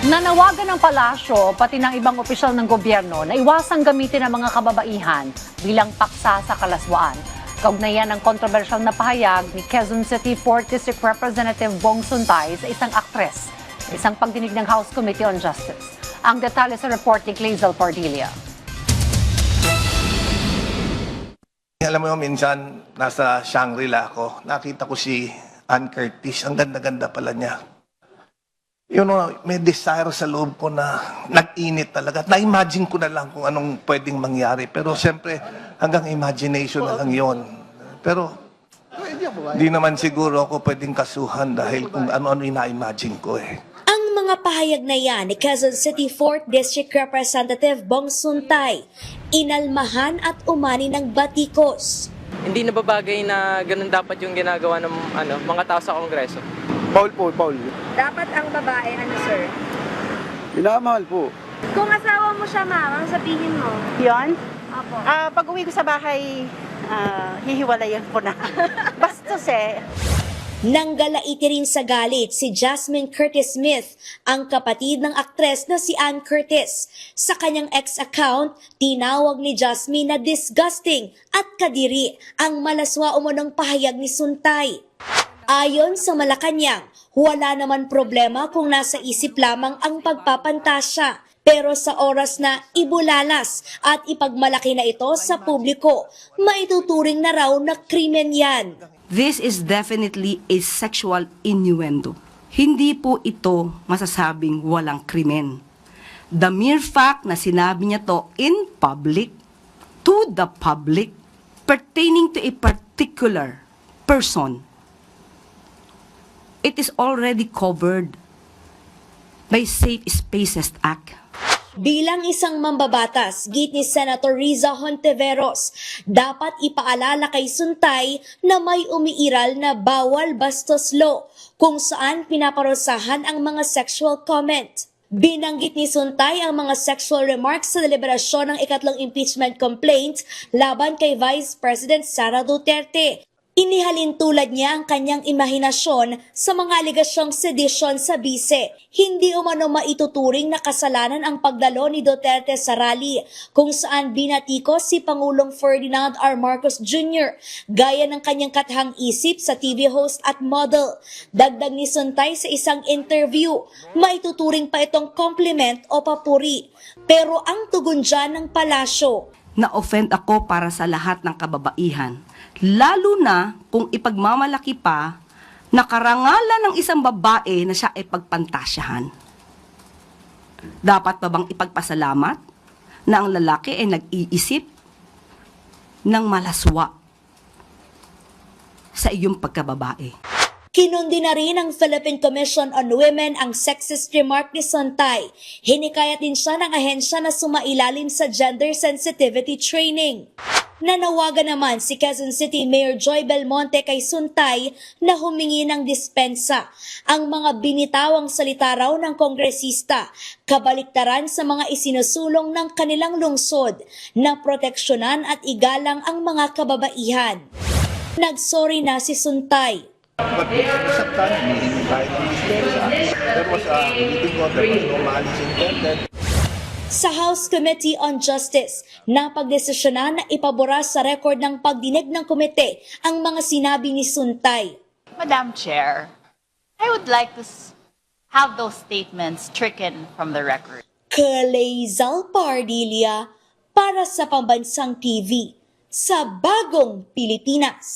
Nanawagan ng palasyo pati ng ibang opisyal ng gobyerno na iwasang gamitin ang mga kababaihan bilang paksa sa kalaswaan. Kaugnayan ng kontrobersyal na pahayag ni Quezon City 4th District Representative Bong Suntay sa isang aktres sa isang pagdinig ng House Committee on Justice. Ang detalye sa report ni Clazel Pardilia. Alam mo, minsan nasa Shangri-La ako, nakita ko si Ann Curtis. Ang ganda-ganda pala niya. May desire sa loob ko na nag-init talaga. Na-imagine ko na lang kung anong pwedeng mangyari. Pero siyempre, hanggang imagination na lang yon. Pero, di naman siguro ako pwedeng kasuhan dahil kung ano-ano ina-imagine ko eh. Ang mga pahayag na yan ni Quezon City 4th District Representative Bong Suntay, inalmahan at umani ng batikos. Hindi nababagay na ganun dapat yung ginagawa ng mga tao sa Kongreso. Paul po, Paul. Dapat ang babae, sir? Minamahal po. Kung asawa mo siya, ma'am, ang sabihin mo? Yon? Opo. Pag uwi ko sa bahay, hihiwalayan ko na. Bastos eh. Nanggalaiti rin sa galit si Jasmine Curtis Smith, ang kapatid ng aktres na si Ann Curtis. Sa kanyang ex-account, tinawag ni Jasmine na disgusting at kadiri ang malaswa umunong pahayag ni Suntay. Ayon sa Malacanang, wala naman problema kung nasa isip lamang ang pagpapantasya. Pero sa oras na ibulalas at ipagmalaki na ito sa publiko, maituturing na raw na krimen yan. This is definitely a sexual innuendo. Hindi po ito masasabing walang krimen. The mere fact na sinabi niya to in public, to the public, pertaining to a particular person, it is already covered by Safe Spaces Act. Bilang isang mambabatas, git ni Senator Riza Hontiveros, dapat ipaalala kay Suntay na may umiiral na bawal bastos law kung saan pinaparusahan ang mga sexual comment. Binanggit ni Suntay ang mga sexual remarks sa deliberasyon ng ikatlong impeachment complaint laban kay Vice President Sara Duterte. Inihalin tulad niya ang kanyang imahinasyon sa mga aligasyong sedisyon sa bise. Hindi umano maituturing na kasalanan ang pagdalo ni Duterte sa rally kung saan binatiko si Pangulong Ferdinand R. Marcos Jr. gaya ng kanyang katahang isip sa TV host at model. Dagdag ni Suntay sa isang interview, maituturing pa itong compliment o papuri. Pero ang tugon dyan ng palasyo, Na-offend ako para sa lahat ng kababaihan. Lalo na kung ipagmamalaki pa na karangalan ng isang babae na siya ay pagpantasyahan. Dapat pa bang ipagpasalamat na ang lalaki ay nag-iisip ng malaswa sa iyong pagkababae? kinundi na rin ng Philippine Commission on Women ang sexist remark ni Suntay. Hinikayat din siya ng ahensya na sumailalim sa gender sensitivity training. Nanawagan naman si Quezon City Mayor Joy Belmonte kay Suntay na humingi ng dispensa. Ang mga binitawang salita raw ng kongresista, kabaliktaran sa mga isinusulong ng kanilang lungsod na proteksyonan at igalang ang mga kababaihan. Nagsorry na si Suntay. But sa time, there was a meeting of there was no malice intended. Sa House Committee on Justice, napagdesisyonan na ipabura sa record ng pagdinig ng komite ang mga sinabi ni Suntay. Madam Chair, I would like to have those statements stricken from the record. Clazel Pardilia para sa Pambansang TV sa Bagong Pilipinas.